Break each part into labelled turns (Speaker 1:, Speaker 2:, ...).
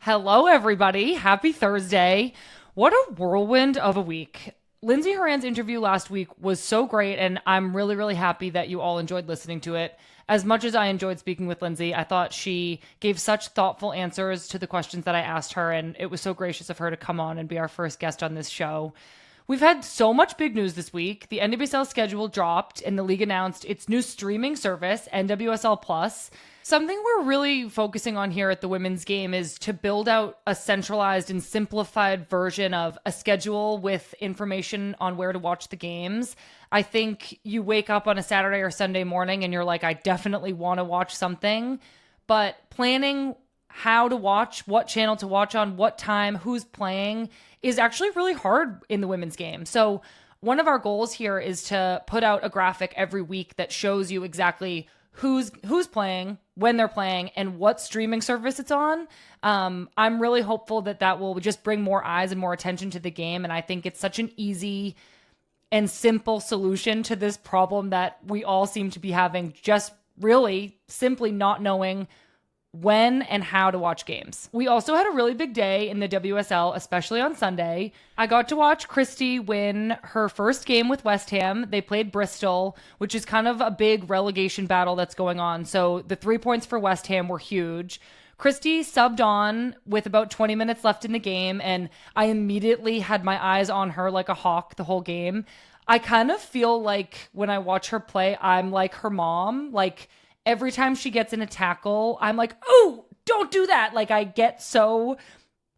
Speaker 1: Hello, everybody. Happy Thursday. What a whirlwind of a week. Lindsay Horan's interview last week was so great, and I'm really, really happy that you all enjoyed listening to it. As much as I enjoyed speaking with Lindsay, I thought she gave such thoughtful answers to the questions that I asked her, and it was so gracious of her to come on and be our first guest on this show. We've had so much big news this week. The NWSL schedule dropped, and the league announced its new streaming service, NWSL Plus. Something we're really focusing on here at the women's game is to build out a centralized and simplified version of a schedule with information on where to watch the games. I think you wake up on a Saturday or Sunday morning and you're like, I definitely want to watch something, but planning how to watch, what channel to watch on, what time, who's playing is actually really hard in the women's game. So one of our goals here is to put out a graphic every week that shows you exactly who's playing, when they're playing, and what streaming service it's on. I'm really hopeful that will just bring more eyes and more attention to the game. And I think it's such an easy and simple solution to this problem that we all seem to be having, just really simply not knowing when and how to watch games. We also had a really big day in the WSL, especially on Sunday. I got to watch Christy win her first game with West Ham. They played Bristol, which is kind of a big relegation battle that's going on. So the 3 points for West Ham were huge. Christy subbed on with about 20 minutes left in the game, and I immediately had my eyes on her like a hawk the whole game. I kind of feel like when I watch her play, I'm like her mom. Like, every time she gets in a tackle, I'm like, oh, don't do that. Like, I get so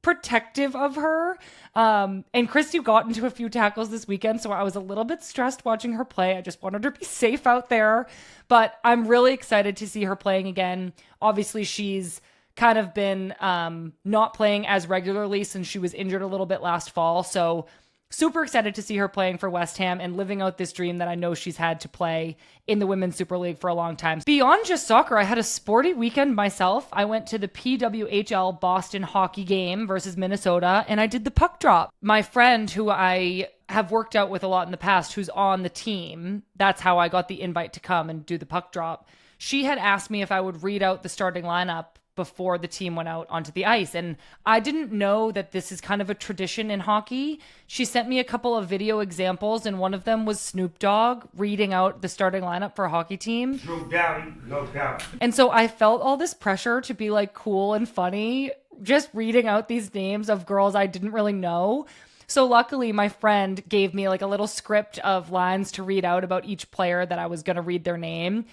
Speaker 1: protective of her. And Christy got into a few tackles this weekend, so I was a little bit stressed watching her play. I just wanted her to be safe out there. But I'm really excited to see her playing again. Obviously, she's kind of been not playing as regularly since she was injured a little bit last fall. So super excited to see her playing for West Ham and living out this dream that I know she's had to play in the Women's Super League for a long time. Beyond just soccer, I had a sporty weekend myself. I went to the PWHL Boston hockey game versus Minnesota, and I did the puck drop. My friend, who I have worked out with a lot in the past, who's on the team, that's how I got the invite to come and do the puck drop. She had asked me if I would read out the starting lineup before the team went out onto the ice. And I didn't know that this is kind of a tradition in hockey. She sent me a couple of video examples, and one of them was Snoop Dogg reading out the starting lineup for a hockey team.
Speaker 2: Snoop Doggy, no doubt.
Speaker 1: And so I felt all this pressure to be like cool and funny, just reading out these names of girls I didn't really know. So luckily, my friend gave me like a little script of lines to read out about each player that I was going to read their name.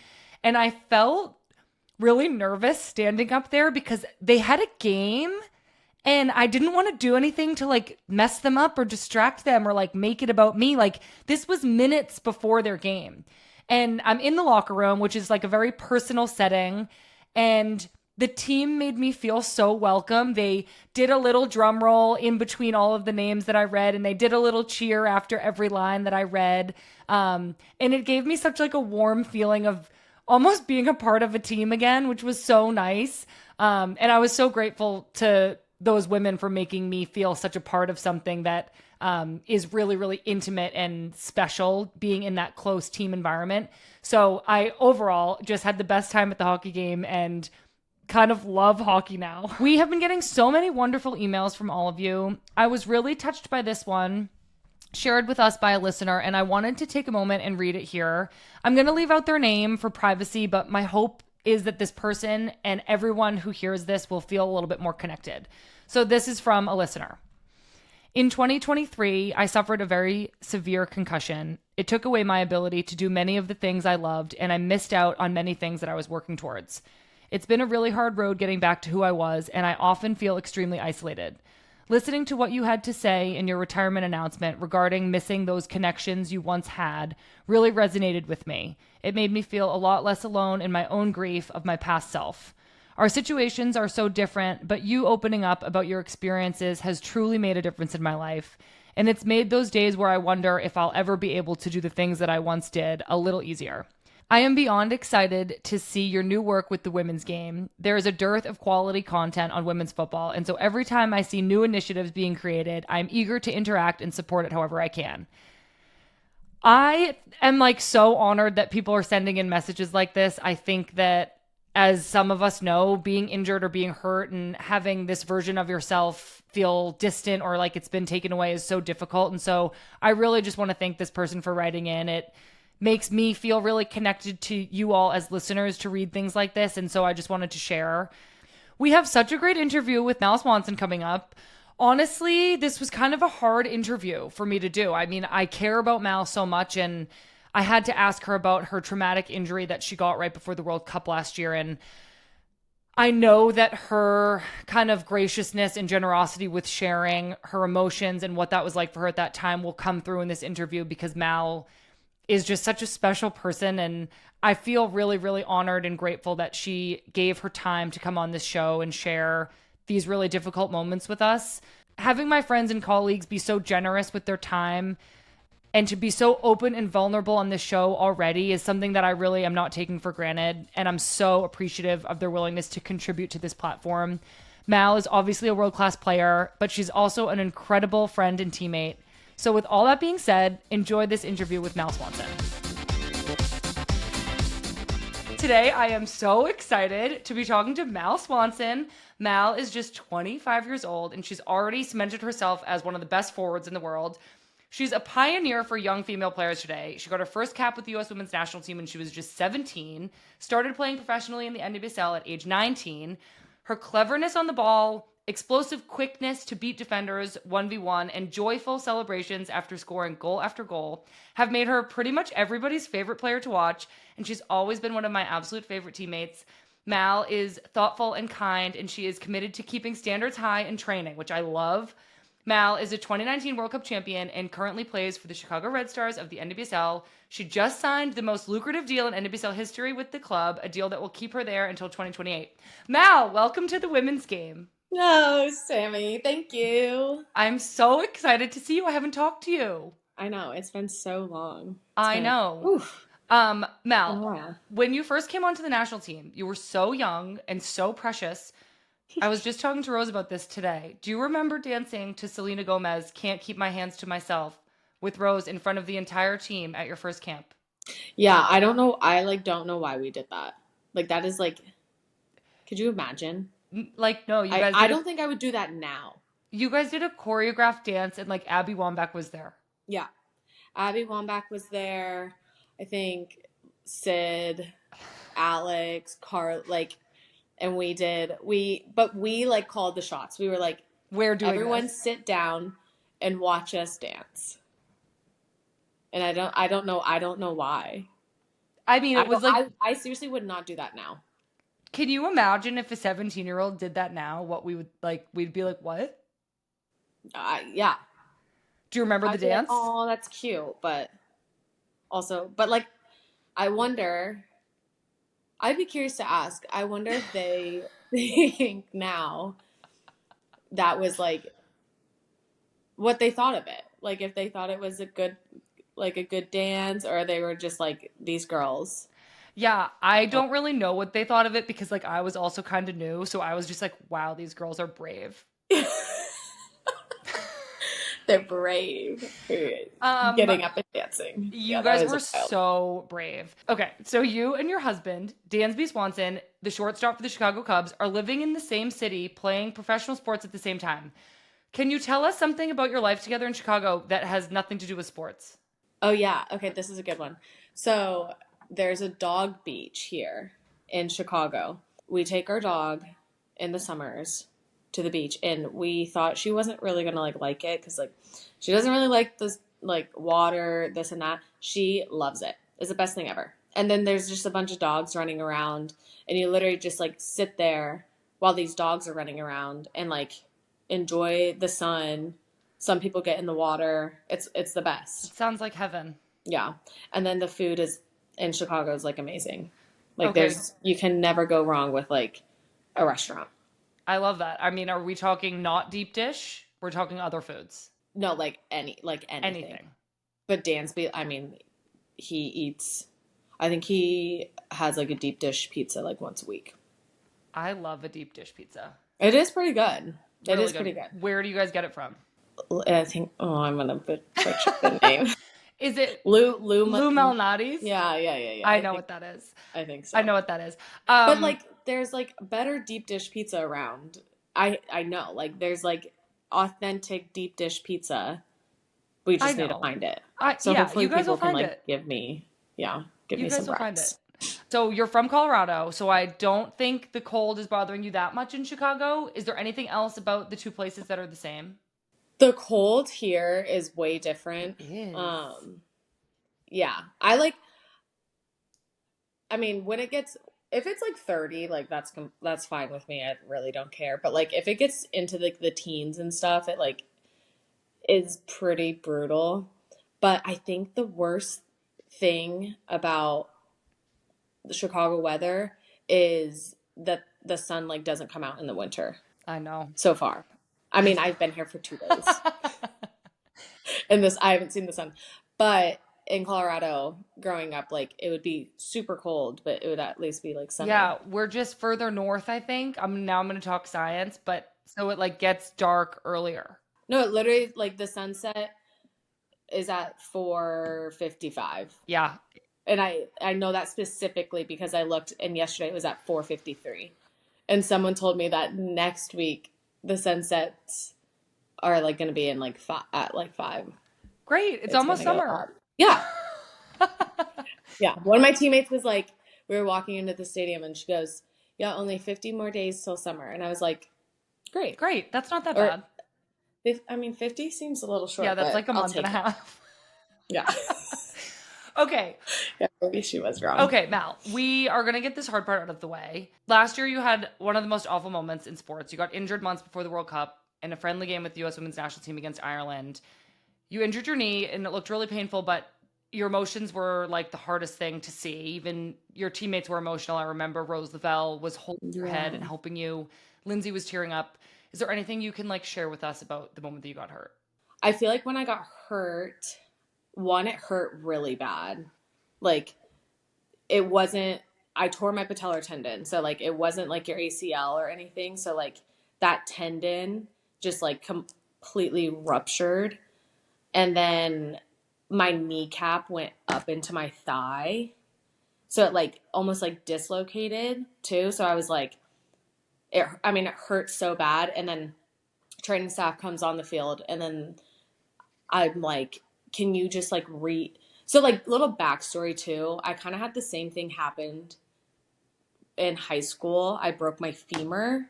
Speaker 1: And I felt really nervous standing up there because they had a game and I didn't want to do anything to like mess them up or distract them or like make it about me. Like, this was minutes before their game. And I'm in the locker room, which is like a very personal setting. And the team made me feel so welcome. They did a little drum roll in between all of the names that I read, and they did a little cheer after every line that I read. And it gave me such like a warm feeling of almost being a part of a team again, which was so nice. And I was so grateful to those women for making me feel such a part of something that is really, really intimate and special, being in that close team environment. So I overall just had the best time at the hockey game and kind of love hockey now. We have been getting so many wonderful emails from all of you. I was really touched by this one, shared with us by a listener, and I wanted to take a moment and read it here. I'm going to leave out their name for privacy, but my hope is that this person and everyone who hears this will feel a little bit more connected. So this is from a listener. In 2023, I suffered a very severe concussion. It took away my ability to do many of the things I loved, and I missed out on many things that I was working towards. It's been a really hard road getting back to who I was, and I often feel extremely isolated. Listening to what you had to say in your retirement announcement regarding missing those connections you once had really resonated with me. It made me feel a lot less alone in my own grief of my past self. Our situations are so different, but you opening up about your experiences has truly made a difference in my life. And it's made those days where I wonder if I'll ever be able to do the things that I once did a little easier. I am beyond excited to see your new work with the women's game. There is a dearth of quality content on women's football, and so every time I see new initiatives being created, I'm eager to interact and support it however I can. I am like so honored that people are sending in messages like this. I think that as some of us know, being injured or being hurt and having this version of yourself feel distant or like it's been taken away is so difficult. And so I really just want to thank this person for writing in. It makes me feel really connected to you all as listeners to read things like this. And so I just wanted to share. We have such a great interview with Mal Swanson coming up. Honestly, this was kind of a hard interview for me to do. I mean, I care about Mal so much, and I had to ask her about her traumatic injury that she got right before the World Cup last year. And I know that her kind of graciousness and generosity with sharing her emotions and what that was like for her at that time will come through in this interview, because Mal is just such a special person. And I feel really, really honored and grateful that she gave her time to come on this show and share these really difficult moments with us. Having my friends and colleagues be so generous with their time and to be so open and vulnerable on this show already is something that I really am not taking for granted. And I'm so appreciative of their willingness to contribute to this platform. Mal is obviously a world-class player, but she's also an incredible friend and teammate. So with all that being said, enjoy this interview with Mal Swanson. Today, I am so excited to be talking to Mal Swanson. Mal is just 25 years old, and she's already cemented herself as one of the best forwards in the world. She's a pioneer for young female players today. She got her first cap with the US Women's National Team when she was just 17, started playing professionally in the NWSL at age 19. Her cleverness on the ball, explosive quickness to beat defenders 1v1, and joyful celebrations after scoring goal after goal have made her pretty much everybody's favorite player to watch, and she's always been one of my absolute favorite teammates. Mal is thoughtful and kind, and she is committed to keeping standards high in training, which I love. Mal is a 2019 World Cup champion and currently plays for the Chicago Red Stars of the NWSL. She just signed the most lucrative deal in NWSL history with the club, a deal that will keep her there until 2028. Mal, welcome to the women's game.
Speaker 3: No, Sammy, thank you.
Speaker 1: I'm so excited to see you. I haven't talked to you.
Speaker 3: I know, it's been so long.
Speaker 1: I know.
Speaker 3: Oof.
Speaker 1: Mal,
Speaker 3: Yeah.
Speaker 1: when you first came onto the national team, you were so young and so precious. I was just talking to Rose about this today. Do you remember dancing to Selena Gomez, Can't Keep My Hands to Myself, with Rose in front of the entire team at your first camp?
Speaker 3: Yeah, I don't know. I don't know why we did that. That is could you imagine?
Speaker 1: No, you guys
Speaker 3: I don't think I would do that now.
Speaker 1: You guys did a choreographed dance, and Abby Wambach was there.
Speaker 3: Yeah. Abby Wambach was there. I think Sid, Alex, Carl, and we called the shots. We were like,
Speaker 1: we're doing
Speaker 3: everyone
Speaker 1: this.
Speaker 3: Sit down and watch us dance. And I don't know why.
Speaker 1: I mean,
Speaker 3: I seriously would not do that now.
Speaker 1: Can you imagine if a 17-year-old did that now? What we would we'd be like, what?
Speaker 3: Yeah.
Speaker 1: Do you remember the dance?
Speaker 3: Oh, that's cute, but I wonder. I'd be curious to ask. I wonder if they think now that was what they thought of it. If they thought it was a good dance, or they were just these girls.
Speaker 1: Yeah, I don't really know what they thought of it, because I was also kind of new, so I was just wow, these girls are brave.
Speaker 3: They're brave. Getting up and dancing.
Speaker 1: You guys were so brave. Okay, so you and your husband, Dansby Swanson, the shortstop for the Chicago Cubs, are living in the same city, playing professional sports at the same time. Can you tell us something about your life together in Chicago that has nothing to do with sports?
Speaker 3: Oh, yeah. Okay, this is a good one. So there's a dog beach here in Chicago. We take our dog in the summers to the beach, and we thought she wasn't really gonna like it, because she doesn't really like this water, this and that. She loves it. It's the best thing ever. And then there's just a bunch of dogs running around, and you literally just sit there while these dogs are running around and enjoy the sun. Some people get in the water. It's the best.
Speaker 1: It sounds like heaven.
Speaker 3: Yeah. And then the food in Chicago is amazing.
Speaker 1: Okay.
Speaker 3: You can never go wrong with a restaurant.
Speaker 1: I love that. I mean, are we talking not deep dish? We're talking other foods.
Speaker 3: No, anything. But Dansby, I mean, he eats. I think he has a deep dish pizza once a week.
Speaker 1: I love a deep dish pizza.
Speaker 3: It is pretty good. Pretty good.
Speaker 1: Where do you guys get it from?
Speaker 3: I think. Oh, I'm gonna butcher the name.
Speaker 1: Is it
Speaker 3: Lou
Speaker 1: Lou Malnati's?
Speaker 3: yeah.
Speaker 1: I know what that is.
Speaker 3: I think
Speaker 1: I
Speaker 3: so.
Speaker 1: know what that is.
Speaker 3: But like there's like better deep dish pizza around. I know. Like there's like authentic deep dish pizza. We
Speaker 1: I
Speaker 3: just need to
Speaker 1: know.
Speaker 3: find it. So
Speaker 1: Yeah,
Speaker 3: hopefully
Speaker 1: you guys will
Speaker 3: people can
Speaker 1: find
Speaker 3: like
Speaker 1: it.
Speaker 3: give
Speaker 1: You
Speaker 3: me
Speaker 1: guys
Speaker 3: some
Speaker 1: will find
Speaker 3: reps.
Speaker 1: it. So you're from Colorado, so I don't think the cold is bothering you that much in Chicago. Is there anything else about the two places that are the same?
Speaker 3: The cold here is way
Speaker 1: It
Speaker 3: different.
Speaker 1: is.
Speaker 3: Um yeah. I mean, when it gets if it's like 30, like that's fine with me. I really don't care. But like if it gets into like the teens and stuff, it like is pretty brutal. But I think the worst thing about the Chicago weather is that the sun like doesn't come out in the winter
Speaker 1: I know.
Speaker 3: so far. I
Speaker 1: I
Speaker 3: mean, I've been here for 2 days and this I haven't seen the sun. But in Colorado, growing up, like it would be super cold, but it would at least be like sunny.
Speaker 1: Yeah, we're just further north, I think. I'm going to talk science, but so it like gets dark earlier.
Speaker 3: No, it literally like the sunset is at 4:55.
Speaker 1: Yeah.
Speaker 3: And I know that specifically because I looked and yesterday it was at 4:53. And someone told me that next week the sunsets are like going to be in like at like 5.
Speaker 1: Great. It's
Speaker 3: It's going
Speaker 1: almost
Speaker 3: to go
Speaker 1: summer.
Speaker 3: up. Yeah. Yeah. One of my teammates was like, we were walking into the stadium and she goes, yeah, only 50 more days till summer. And I was like, great.
Speaker 1: Great. That's not that
Speaker 3: Or,
Speaker 1: bad.
Speaker 3: I mean, 50 seems a little
Speaker 1: Yeah,
Speaker 3: short,
Speaker 1: that's
Speaker 3: but
Speaker 1: like a
Speaker 3: I'll
Speaker 1: month and a
Speaker 3: take it.
Speaker 1: half.
Speaker 3: Yeah.
Speaker 1: Okay.
Speaker 3: Yeah, maybe she was wrong.
Speaker 1: Okay, Mal, we are going to get this hard part out of the way. Last year, you had one of the most awful moments in sports. You got injured months before the World Cup in a friendly game with the U.S. women's national team against Ireland. You injured your knee and it looked really painful, but your emotions were like the hardest thing to see. Even your teammates were emotional. I remember Rose Lavelle was holding your head
Speaker 3: Yeah.
Speaker 1: and helping you. Lindsay was tearing up. Is there anything you can like share with us about the moment that you got hurt?
Speaker 3: I feel like when I got hurt, one, it hurt really bad. Like, it wasn't, I tore my patellar tendon. So, like, it wasn't like your ACL or anything. So, like, that tendon just like completely ruptured. And then my kneecap went up into my thigh. So, it like almost like dislocated too. So, I was like, I mean, it hurt so bad. And then training staff comes on the field and then I'm like, can you just like so like little backstory too. I kind of had the same thing happened in high school. I broke my femur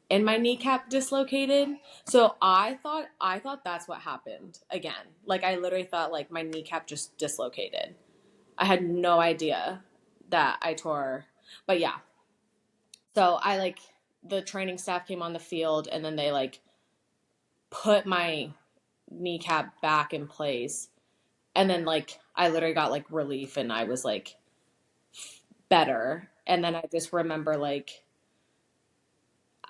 Speaker 3: and my kneecap dislocated. So I thought that's what happened again. Like I literally thought like my kneecap just dislocated. I had no idea that I tore. But yeah. So I like the training staff came on the field and then they like put my kneecap back in place. And then like I literally got like relief and I was like better. And then I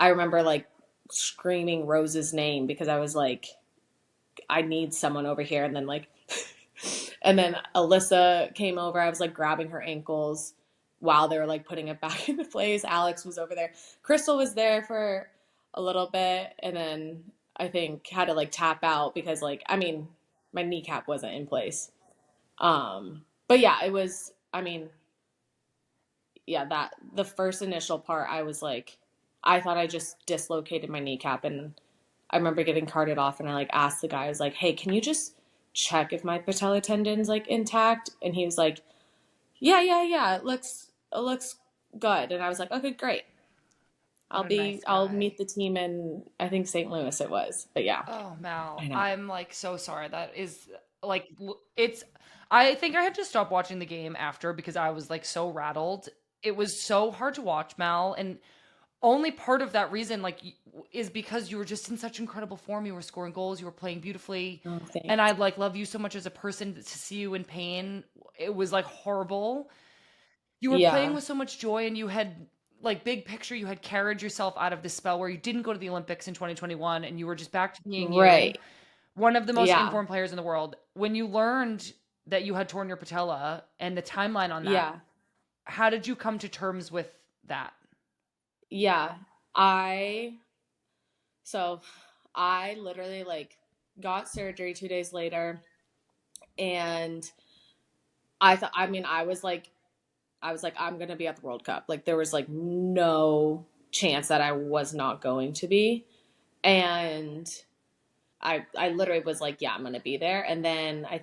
Speaker 3: remember like screaming Rose's name because I was like, I need someone over here. And then like and then Alyssa came over. I was like grabbing her ankles while they were like putting it back into place. Alex was over there. Crystal was there for a little bit and then I think had to like tap out because like I mean my kneecap wasn't in place. But yeah, it was, I mean, yeah, that the first initial part, I was like, I thought I just dislocated my kneecap. And I remember getting carted off and I like asked the guy, I was like, hey, can you just check if my patella tendon's like intact? And he was like, yeah, it looks good. And I was like, okay, great.
Speaker 1: What a nice
Speaker 3: I'll
Speaker 1: guy.
Speaker 3: meet the team in, I think St. Louis it was. But yeah,
Speaker 1: Oh, Mal,
Speaker 3: I know.
Speaker 1: I'm like so sorry. That is like it's I think I had to stop watching the game after because I was like so rattled. It was so hard to watch, Mal, and only part of that reason like is because you were just in such incredible form. You were scoring goals, you were playing beautifully,
Speaker 3: Oh,
Speaker 1: and I
Speaker 3: thanks.
Speaker 1: like love you so much as a person. To see you in pain, it was like horrible. You were playing
Speaker 3: Yeah,
Speaker 1: with so much joy and you had like big picture, you had carried yourself out of this spell where you didn't go to the Olympics in 2021 and you were just back to being you,
Speaker 3: right.
Speaker 1: one of the most
Speaker 3: Yeah,
Speaker 1: informed players in the world. When you learned that you had torn your patella and the timeline on that,
Speaker 3: yeah.
Speaker 1: how did you come to terms with that?
Speaker 3: Yeah, I so I literally like got surgery 2 days later And I mean, I was like, I'm gonna be at the World Cup. Like there was like no chance that I was not going to be. And I literally was like, yeah, I'm gonna be there. And then I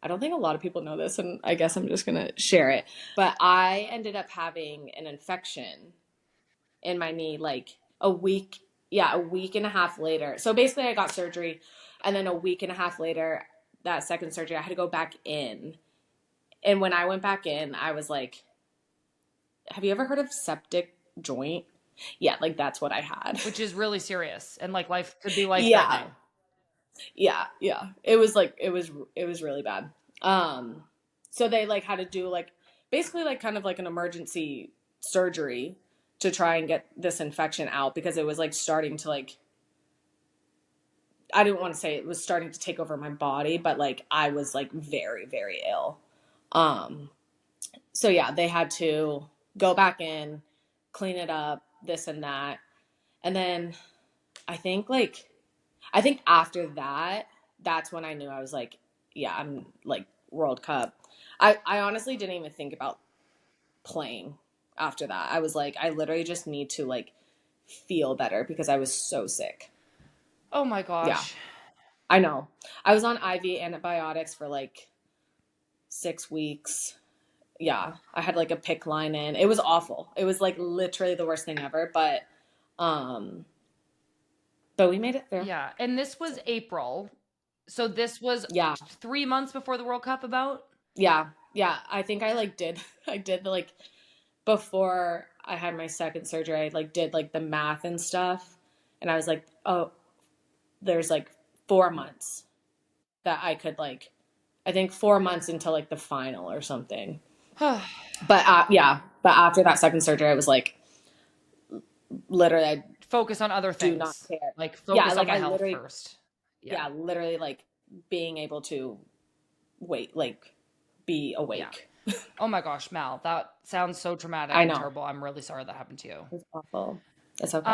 Speaker 3: don't think a lot of people know this, and I guess I'm just gonna share it. But I ended up having an infection in my knee like a week and a half later. So basically I got surgery, and then a week and a half later, that second surgery, I had to go back in. And when I went back in, I was like, have you ever heard of septic joint? Yeah, like that's what I had.
Speaker 1: Which is really serious, and like life could be life
Speaker 3: Yeah.
Speaker 1: threatening.
Speaker 3: Yeah. It was like it was really bad. Um so they like had to do like basically like kind of like an emergency surgery to try and get this infection out because it was like starting to like I didn't want to say it was starting to take over my body, but like I was like very, very ill. Um, so yeah, they had to go back in, clean it up, this and that. And then I think like I think after that, that's when I knew I was like, yeah, I'm like World Cup. I honestly didn't even think about playing after that. I was like, I literally just need to like feel better because I was so sick.
Speaker 1: Oh my
Speaker 3: Yeah.
Speaker 1: gosh.
Speaker 3: I know. I was on IV antibiotics for like 6 weeks. Yeah, I had like a pick line in. It was awful. It was like literally the worst thing ever. Um, but we made it through.
Speaker 1: Yeah. And this was April. So this was
Speaker 3: Yeah,
Speaker 1: 3 months before the World Cup about?
Speaker 3: yeah. I think I like did. I did like before I had my second surgery. I like did like the math and stuff, and I was like, oh, there's like 4 months that I could like. I think 4 months until like the final or something. But yeah, but after that second surgery, I was like, literally, I
Speaker 1: Focus on other
Speaker 3: do not
Speaker 1: things.
Speaker 3: care.
Speaker 1: Like
Speaker 3: Yeah,
Speaker 1: focus on
Speaker 3: like
Speaker 1: my
Speaker 3: I
Speaker 1: health
Speaker 3: literally,
Speaker 1: first. Yeah.
Speaker 3: yeah, literally, like being able to wait, like be
Speaker 1: Yeah.
Speaker 3: awake.
Speaker 1: Oh my gosh, Mal, that sounds so traumatic
Speaker 3: I
Speaker 1: and
Speaker 3: know.
Speaker 1: terrible. I'm really sorry that happened to you.
Speaker 3: It's awful. It's okay.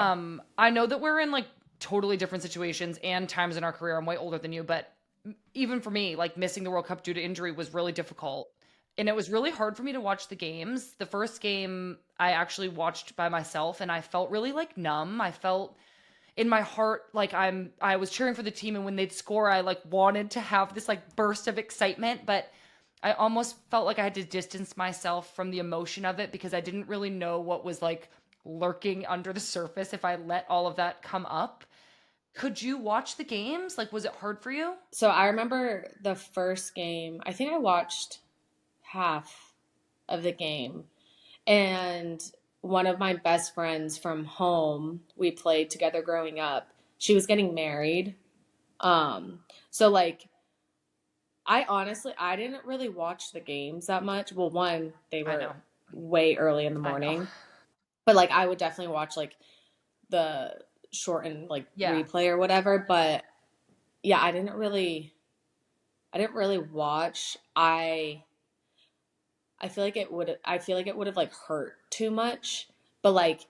Speaker 1: I know that we're in like totally different situations and times in our career. I'm way older than you, but even for me, like missing the World Cup due to injury was really difficult. And it was really hard for me to watch the games. The first game I actually watched by myself and I felt really like numb. I felt in my heart like I was cheering for the team and when they'd score I like wanted to have this like burst of excitement, but I almost felt like I had to distance myself from the emotion of it because I didn't really know what was like lurking under the surface if I let all of that come up. Could you watch the games? Like, was it hard for you?
Speaker 3: So I remember the first game. I think I watched half of the game, and one of my best friends from home, we played together growing up. She was getting married. So like I didn't really watch the games that much. Well, one, they
Speaker 1: I know.
Speaker 3: were way early in the
Speaker 1: I know.
Speaker 3: morning. But like I would definitely watch like the shortened like
Speaker 1: Yeah.
Speaker 3: replay or whatever. But yeah, I didn't really watch. I feel like it would have like hurt too much. But like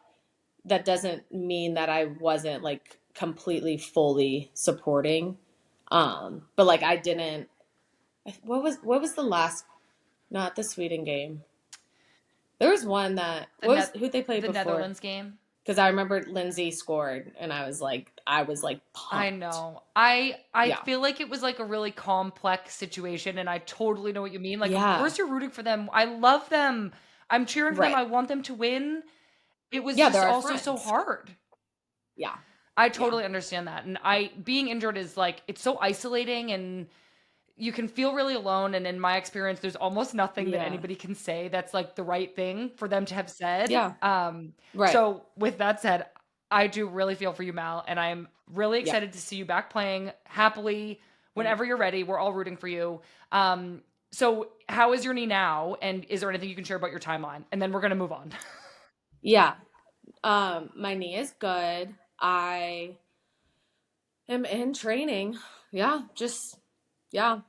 Speaker 3: that doesn't mean that I wasn't like completely fully supporting. But like I didn't what was the last not the Sweden game. There was one that
Speaker 1: The
Speaker 3: what was
Speaker 1: net
Speaker 3: who they played
Speaker 1: the
Speaker 3: before?
Speaker 1: Netherlands game.
Speaker 3: Because I remember Lindsay scored, and I was like
Speaker 1: I
Speaker 3: pumped.
Speaker 1: know. I
Speaker 3: Yeah,
Speaker 1: feel like it was like a really complex situation and I totally know what you mean. Like of
Speaker 3: yeah,
Speaker 1: course you're rooting for them. I love them. I'm cheering for them.
Speaker 3: right.
Speaker 1: I want them to win. It was
Speaker 3: Yeah,
Speaker 1: just
Speaker 3: they're our
Speaker 1: also so
Speaker 3: friends.
Speaker 1: hard.
Speaker 3: Yeah,
Speaker 1: I
Speaker 3: yeah,
Speaker 1: totally understand that. And I being injured is like it's so isolating and you can feel really alone and in my experience there's almost nothing that
Speaker 3: yeah,
Speaker 1: anybody can say that's like the right thing for them to have said.
Speaker 3: yeah. Right.
Speaker 1: So with that said, I do really feel for you, Mal, and I'm really
Speaker 3: Yep.
Speaker 1: excited to see you back playing happily
Speaker 3: Thank
Speaker 1: whenever you're ready. We're all rooting for you. So how is your knee now and is there anything you can share about your timeline, and then we're going to move on.
Speaker 3: Yeah. My knee is good. I am in training. Yeah, just yeah,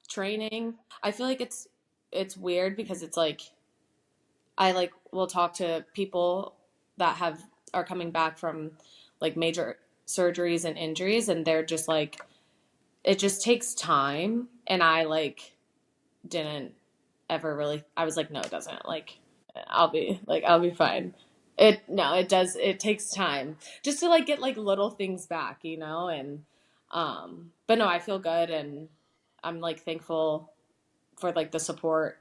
Speaker 3: training. I feel like it's weird because it's like I like will talk to people that have are coming back from like major surgeries and injuries and they're just like it just takes time And I like didn't ever really, I was like, no, it doesn't. Like, I'll be fine. No, it does. It takes time just to like get like little things back, you know? And, but no, I feel good. And I'm like thankful for like the support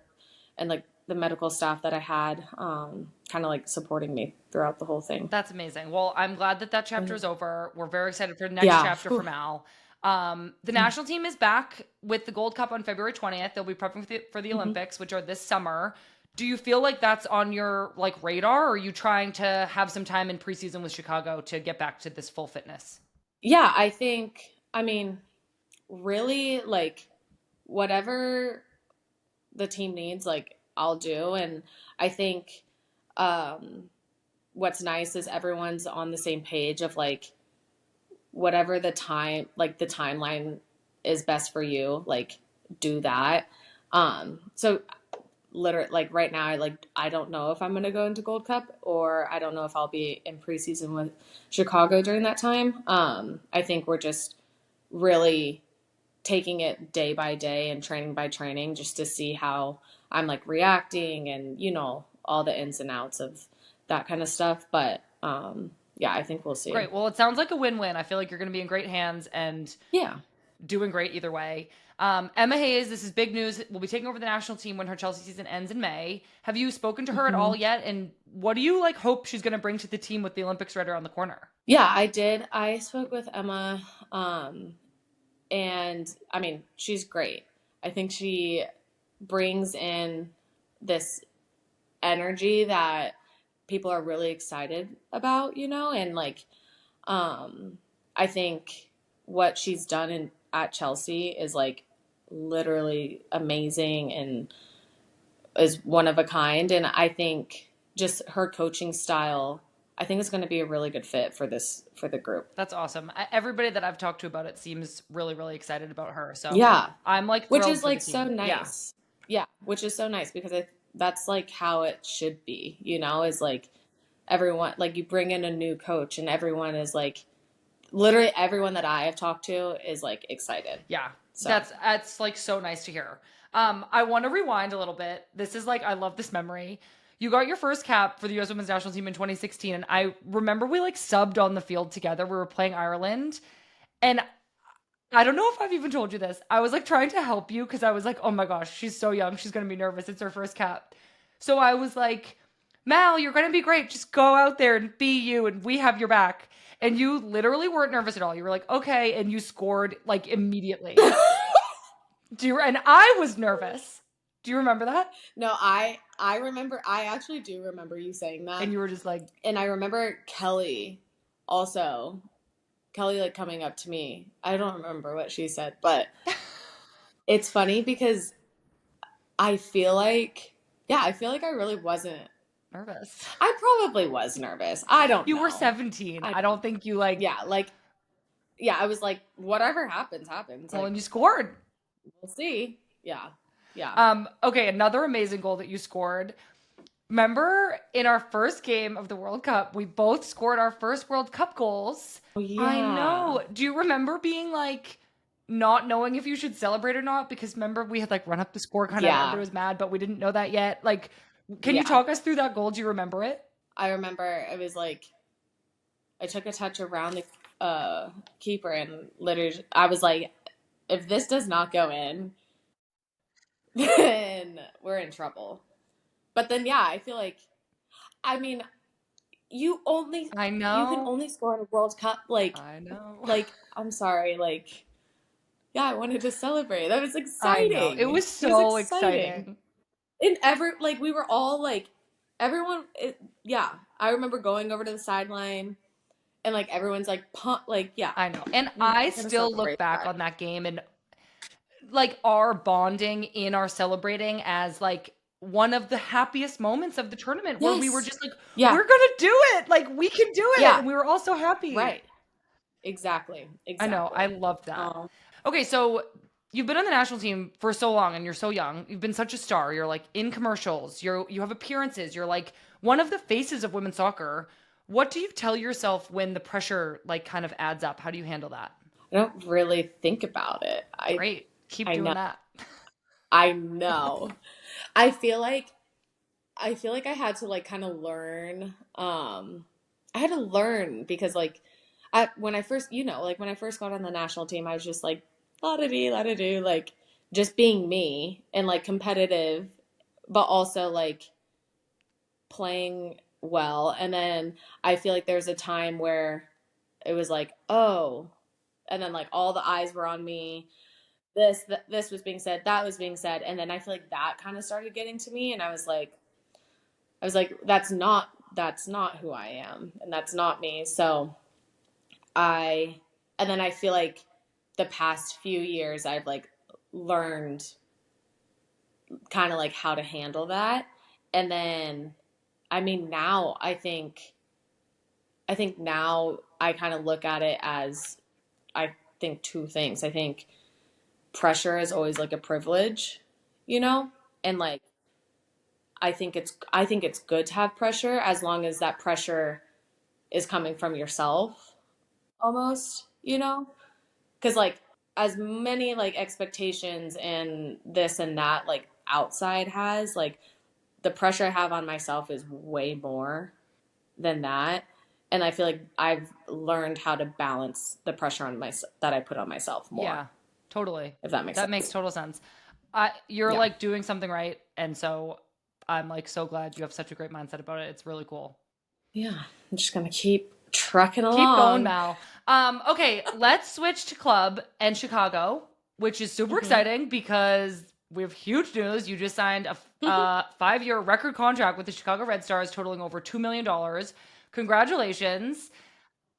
Speaker 3: and like the medical staff that I had, kind of like supporting me throughout the whole thing.
Speaker 1: That's amazing. Well, I'm glad that that chapter is over. We're very excited for the next
Speaker 3: Yeah.
Speaker 1: chapter for Mal. The national team is back with the Gold Cup on February 20th. They'll be prepping for the
Speaker 3: Mhm.
Speaker 1: Olympics, which are this summer. Do you feel like that's on your like radar, or are you trying to have some time in preseason with Chicago to get back to this full fitness?
Speaker 3: Yeah, I think, I mean, really, like, whatever the team needs, like, I'll do. And I think um, what's nice is everyone's on the same page of, like, whatever the time, like, the timeline is best for you, like, do that. So literally, like, right now, I don't know if I'm gonna go into Gold Cup, or I don't know if I'll be in preseason with Chicago during that time. I think we're just really taking it day by day and training by training just to see how I'm like reacting, and all the ins and outs of that kind of stuff. But yeah, I think we'll see.
Speaker 1: Great. Well, it sounds like a win-win. I feel like you're going to be in great hands and
Speaker 3: Yeah.
Speaker 1: doing great either way. Emma Hayes, this is big news, will be taking over the national team when her Chelsea season ends in May. Have you spoken to her at all
Speaker 3: Hmm.
Speaker 1: yet? And what do you like hope she's going to bring to the team with the Olympics right around the corner?
Speaker 3: Yeah, I did. I spoke with Emma, and I mean, she's great. I think she brings in this energy that people are really excited about, and like, um, I think what she's done at Chelsea is like literally amazing and is one of a kind. And I think just her coaching style, I think it's going to be a really good fit for the group.
Speaker 1: That's awesome. Everybody that I've talked to about it seems really, really excited about her. So
Speaker 3: Yeah,
Speaker 1: I'm like
Speaker 3: which
Speaker 1: thrilled
Speaker 3: is
Speaker 1: for the
Speaker 3: like so
Speaker 1: team. Yeah.
Speaker 3: nice. Yeah, which is so nice because that's like how it should be, is like everyone, like you bring in a new coach and everyone is like, literally everyone that I have talked to is like excited.
Speaker 1: Yeah.
Speaker 3: So,
Speaker 1: That's like so nice to hear. I want to rewind a little bit. This is like I love this memory. You got your first cap for the US Women's National Team in 2016, and I remember we like subbed on the field together. We were playing Ireland, and I don't know if I've even told you this. I was like trying to help you because I was like, oh my gosh, she's so young. She's going to be nervous. It's her first cap. So I was like, Mal, you're going to be great. Just go out there and be you, and we have your back. And you literally weren't nervous at all. You were like, okay. And you scored like immediately. And I was nervous. Do you remember that?
Speaker 3: no, I remember, I actually do remember you saying that.
Speaker 1: And you were just like,
Speaker 3: And I remember also, Kelly like coming up to me. I don't remember what she said, but it's funny because I feel like, yeah, I feel like I really wasn't.
Speaker 1: nervous.
Speaker 3: I probably was nervous. I don't
Speaker 1: You were
Speaker 3: know.
Speaker 1: 17. I don't think you like,
Speaker 3: Yeah, like, yeah, I was like, whatever happens, happens.
Speaker 1: well,
Speaker 3: Like,
Speaker 1: and you scored.
Speaker 3: we'll see. Yeah. Yeah.
Speaker 1: Okay, another amazing goal that you scored. Remember in our first game of the World Cup, we both scored our first World Cup goals.
Speaker 3: Oh, yeah.
Speaker 1: I know. Do you remember being like not knowing if you should celebrate or not? Because remember we had like run up the score kind of,
Speaker 3: Yeah.
Speaker 1: everybody was mad, but we didn't know that yet. Like, can you
Speaker 3: Yeah.
Speaker 1: talk us through that goal? Do you remember it?
Speaker 3: I remember it was like, I took a touch around the keeper and literally, I was like, if this does not go in, then we're in trouble. But then, yeah, I feel like, I mean,
Speaker 1: I
Speaker 3: you can
Speaker 1: know.
Speaker 3: only score in a World Cup.
Speaker 1: I know.
Speaker 3: Like, I'm sorry, like, yeah, I wanted to celebrate. That was
Speaker 1: I know. It
Speaker 3: exciting.
Speaker 1: was
Speaker 3: It was
Speaker 1: so
Speaker 3: exciting.
Speaker 1: exciting.
Speaker 3: And like, we were all like, yeah. I remember going over to the sideline and like everyone's like, like, yeah,
Speaker 1: I know. And
Speaker 3: we're
Speaker 1: I
Speaker 3: gonna
Speaker 1: still look
Speaker 3: celebrate
Speaker 1: back
Speaker 3: that.
Speaker 1: on that game and like our bonding in our celebrating as like one of the happiest moments of the tournament where we were
Speaker 3: Yes.
Speaker 1: just like,
Speaker 3: Yeah.
Speaker 1: we're gonna do it. Like we can do it.
Speaker 3: Yeah.
Speaker 1: And we were all so happy.
Speaker 3: Right. Exactly.
Speaker 1: I know. I
Speaker 3: Exactly.
Speaker 1: love that.
Speaker 3: Um,
Speaker 1: Okay, so you've been on the national team for so long and you're so young. You've been such a star. You're like in commercials. You have appearances. You're like one of the faces of women's soccer. What do you tell yourself when the pressure like kind of adds up? How do you handle that?
Speaker 3: I don't really think about it.
Speaker 1: Great. Keep
Speaker 3: I
Speaker 1: doing
Speaker 3: know.
Speaker 1: that.
Speaker 3: I know. I feel like I had to like kind of learn. I had to learn because like when I first, like when I first got on the national team, I was just like la da dee, la da do, like just being me and like competitive, but also like playing well. And then I feel like there's a time where it was like, oh, and then like all the eyes were on me. This was being said, that was being said, and then I feel like that kind of started getting to me, and I was like, that's not who I am, and that's not me. So I, and then I feel like the past few years I've like learned kind of like how to handle that. And then, I mean, now I think now I kind of look at it as, I think two things. I think pressure is always like a privilege, you know? And like I think it's good to have pressure as long as that pressure is coming from yourself almost, you know? Cuz like as many like expectations and this and that like outside has, like the pressure I have on myself is way more than that. And I feel like I've learned how to balance the pressure on myself that I put on myself more,
Speaker 1: Yeah, totally.
Speaker 3: if that makes
Speaker 1: That makes
Speaker 3: sense.
Speaker 1: total sense. You're
Speaker 3: Yeah.
Speaker 1: like doing something right. And so I'm like so glad you have such a great mindset about it. It's really cool.
Speaker 3: Yeah. I'm just going to keep trucking
Speaker 1: Keep going,
Speaker 3: along.
Speaker 1: Mal. Okay, let's switch to club and Chicago, which is super
Speaker 3: Mhm.
Speaker 1: exciting because we have huge news. You just signed a 5-year record contract with the Chicago Red Stars, totaling over $2 million. Congratulations!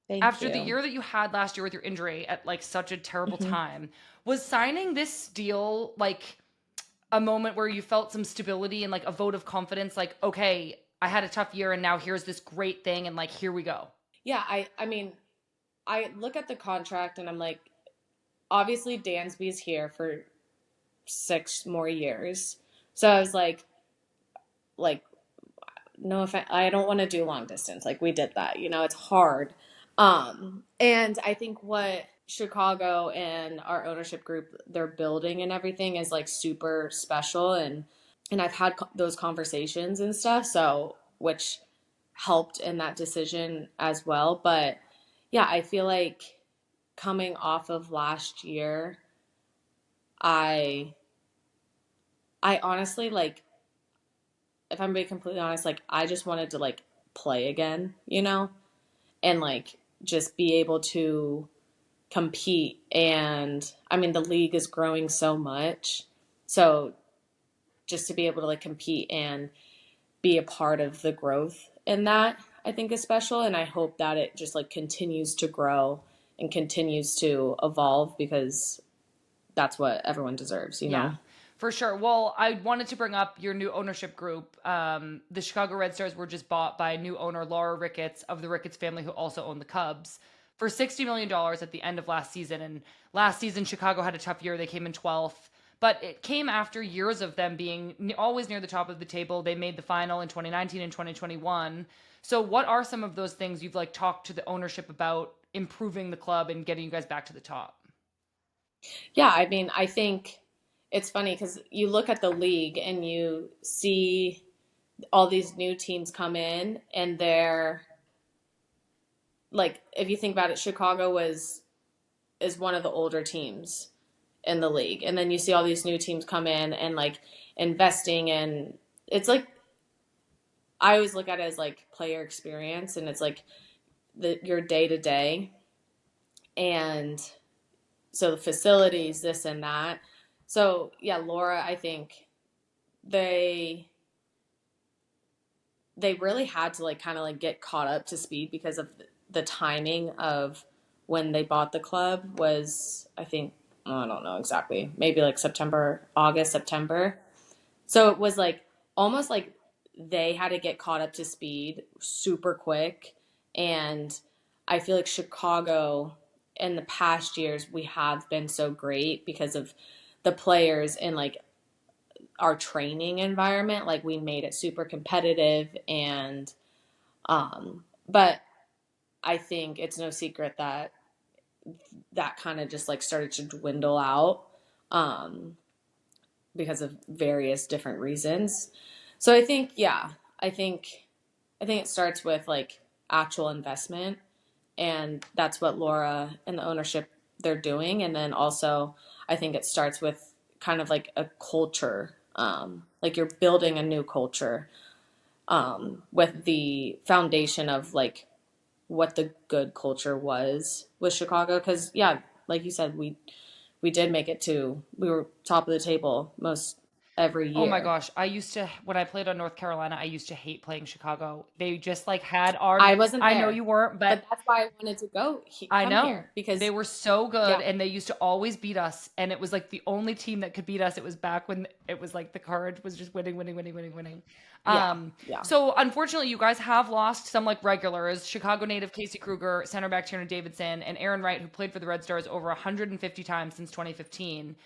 Speaker 3: Thank
Speaker 1: After the
Speaker 3: you.
Speaker 1: year that you had last year with your injury at like such a terrible
Speaker 3: Mhm.
Speaker 1: time, was signing this deal like a moment where you felt some stability and like a vote of confidence? Like, okay, I had a tough year and now here's this great thing, and like here we go.
Speaker 3: Yeah, I mean, I look at the contract and I'm like, obviously Dansby's here for 6 more years. So I was like, no offense, I don't want to do long distance. Like we did that, it's hard. And I think what Chicago and our ownership group they're building and everything is like super special, and I've had those conversations and stuff, so which helped in that decision as well. But yeah, I feel like coming off of last year, I I honestly like, if I'm being completely honest, like I just wanted to like play again, and like just be able to compete. And I mean, the league is growing so much. So just to be able to like compete and be a part of the growth in that, I think is special. And I hope that it just like continues to grow and continues to evolve because that's what everyone deserves.
Speaker 1: Yeah, for sure. Well, I wanted to bring up your new ownership group. The Chicago Red Stars were just bought by new owner Laura Ricketts of the Ricketts family, who also own the Cubs, for $60 million at the end of last season. And last season, Chicago had a tough year. They came in 12th, but it came after years of them being always near the top of the table. They made the final in 2019 and 2021. So, what are some of those things you've like talked to the ownership about improving the club and getting you guys back to the top?
Speaker 3: Yeah, I mean, I think it's funny because you look at the league and you see all these new teams come in, and they're like, if you think about it, Chicago was is one of the older teams in the league, and then you see all these new teams come in and like investing, and it's like I always look at it as like player experience, and it's like your day to day, and so the facilities, this and that. So yeah, Laura, I think they they really had to like kind of like get caught up to speed because of the timing of when they bought the club was, I think, I don't know exactly, maybe like September, August, September. So it was like almost like they had to get caught up to speed super quick. And I feel like Chicago in the past years we have been so great because of the players and like our training environment. Like we made it super competitive, and but I think it's no secret that that kind of just like started to dwindle out. because of various different reasons. So I think, yeah, I think it starts with like actual investment, and that's what Laura and the ownership they're doing. And then also, I think it starts with kind of like a culture, like you're building a new culture, with the foundation of like what the good culture was with Chicago. Because yeah, like you said, we did make it to we were top of the table most every
Speaker 1: Oh my
Speaker 3: year.
Speaker 1: gosh. I used to, when I played on North Carolina, I used to hate playing Chicago. They just like had our,
Speaker 3: I wasn't
Speaker 1: I know
Speaker 3: there,
Speaker 1: you weren't, but
Speaker 3: but that's why I wanted to
Speaker 1: I
Speaker 3: come
Speaker 1: know.
Speaker 3: here
Speaker 1: They
Speaker 3: because
Speaker 1: were so good
Speaker 3: yeah,
Speaker 1: and they used to always beat us. And it was like the only team that could beat us. It was back when it was like the courage was just winning, winning, winning, winning, winning.
Speaker 3: yeah, yeah.
Speaker 1: So unfortunately, you guys have lost some like regulars Chicago native Casey Kruger, center back Tierna Davidson, and Aaron Wright, who played for the Red Stars over 150 times since 2015.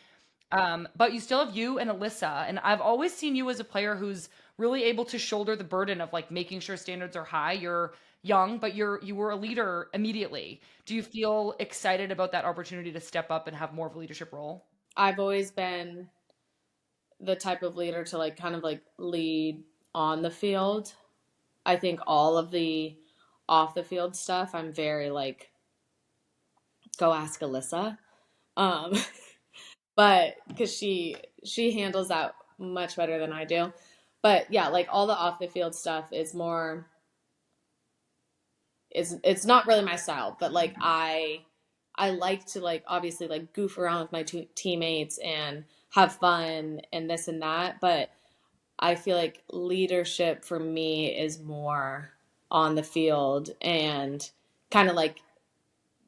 Speaker 1: But you still have you and Alyssa. And I've always seen you as a player who's really able to shoulder the burden of like making sure standards are high. You're young, but you were a leader immediately. Do you feel excited about that opportunity to step up and have more of a leadership role?
Speaker 3: I've always been the type of leader to like kind of like lead on the field. I think all of the off the field stuff, I'm very like, go ask Alyssa. Um, but because she handles that much better than I do. But yeah, like all the off the field stuff is more it's not really my style, but like I like to like obviously like goof around with my teammates and have fun and this and that, but I feel like leadership for me is more on the field and kind of like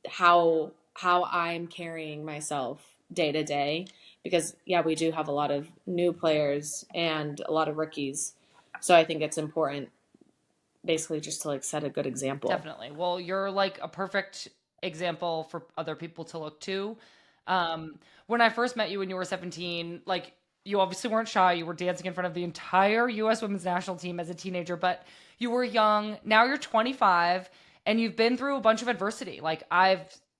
Speaker 3: how I'm carrying myself day to day because yeah, we do have a lot of new players and a lot of rookies. So I think it's important basically just to like set a good example.
Speaker 1: Definitely. Well, you're like a perfect example for other people to look to. When I first met you when you were 17, like you obviously weren't shy. You were dancing in front of the entire US women's national team as a teenager, but you were young. Now you're 25 and you've been through a bunch of adversity. Like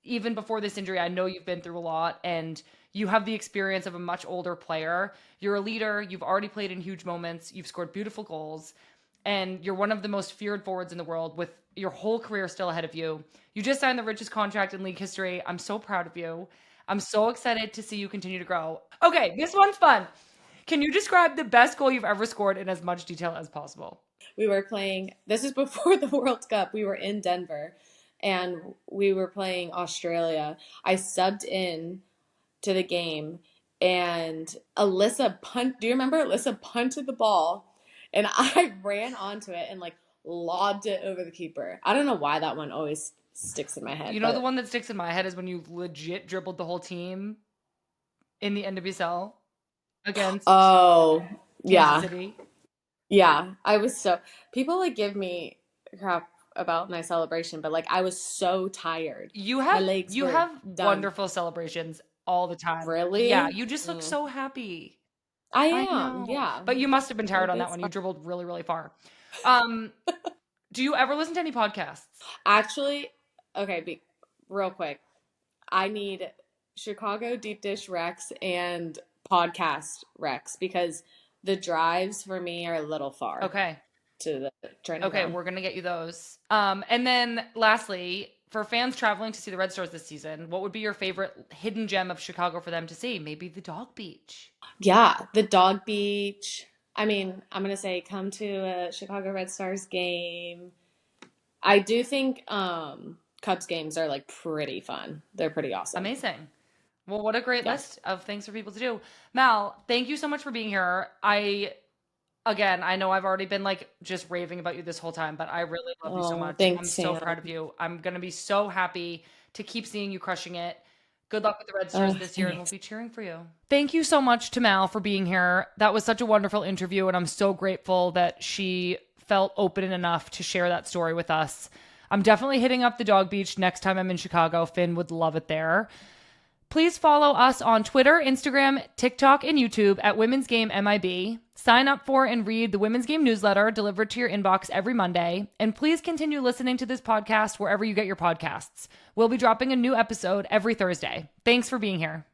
Speaker 1: even before this injury, I know you've been through a lot and you have the experience of a much older player. You're a leader. You've already played in huge moments. You've scored beautiful goals and you're one of the most feared forwards in the world with your whole career still ahead of you. You just signed the richest contract in league history. I'm so proud of you. I'm so excited to see you continue to grow. Okay, this one's fun. Can you describe the best goal you've ever scored in as much detail as possible?
Speaker 3: We were playing, this is before the World Cup. We were in Denver and we were playing Australia. I subbed in to the game and do you remember Alyssa punted the ball and I ran onto it and like lobbed it over the keeper. I don't know why that one always sticks in my head,
Speaker 1: You know, the
Speaker 3: but
Speaker 1: one that sticks in my head is when you legit dribbled the whole team in the NWSL against
Speaker 3: oh,
Speaker 1: Kansas
Speaker 3: yeah.
Speaker 1: City.
Speaker 3: Yeah, I was so people like give me crap about my celebration, but like I was so tired.
Speaker 1: You
Speaker 3: My
Speaker 1: have
Speaker 3: legs
Speaker 1: you
Speaker 3: were
Speaker 1: have
Speaker 3: done.
Speaker 1: wonderful celebrations all the time. Yeah,
Speaker 3: Really?
Speaker 1: you just look
Speaker 3: Mm.
Speaker 1: so happy.
Speaker 3: I
Speaker 1: I
Speaker 3: am.
Speaker 1: know.
Speaker 3: Yeah.
Speaker 1: But you must have been tired
Speaker 3: Like
Speaker 1: on that
Speaker 3: it's
Speaker 1: one.
Speaker 3: fun.
Speaker 1: You dribbled really, really far. Um, do you ever listen to any podcasts?
Speaker 3: Actually, okay, real quick. I need Chicago deep dish Rex and podcast Rex because the drives for me are a little far
Speaker 1: Okay.
Speaker 3: to the training
Speaker 1: Okay,
Speaker 3: ground.
Speaker 1: we're gonna get you those. And then lastly, for fans traveling to see the Red Stars this season, what would be your favorite hidden gem of Chicago for them to see? Maybe the Dog Beach.
Speaker 3: Yeah, the dog beach. I mean, I'm gonna say come to a Chicago Red Stars game. I do think Cubs games are like pretty fun. They're pretty awesome.
Speaker 1: Amazing. Well, what a great
Speaker 3: Yeah.
Speaker 1: list of things for people to do. Mal, thank you so much for being here. I know I've already been like just raving about you this whole time, but I really love you so
Speaker 3: Oh,
Speaker 1: much. I'm
Speaker 3: thanks,
Speaker 1: so
Speaker 3: Sam.
Speaker 1: proud of you. I'm going to be so happy to keep seeing you crushing it. Good luck with the Red Stars this year, and we'll
Speaker 3: Thanks.
Speaker 1: be cheering for you. Thank you so much to Mal for being here. That was such a wonderful interview, and I'm so grateful that she felt open enough to share that story with us. I'm definitely hitting up the Dog Beach next time I'm in Chicago. Finn would love it there. Please follow us on Twitter, Instagram, TikTok, and YouTube at Women's Game MIB. Sign up for and read the Women's Game newsletter delivered to your inbox every Monday. And please continue listening to this podcast wherever you get your podcasts. We'll be dropping a new episode every Thursday. Thanks for being here.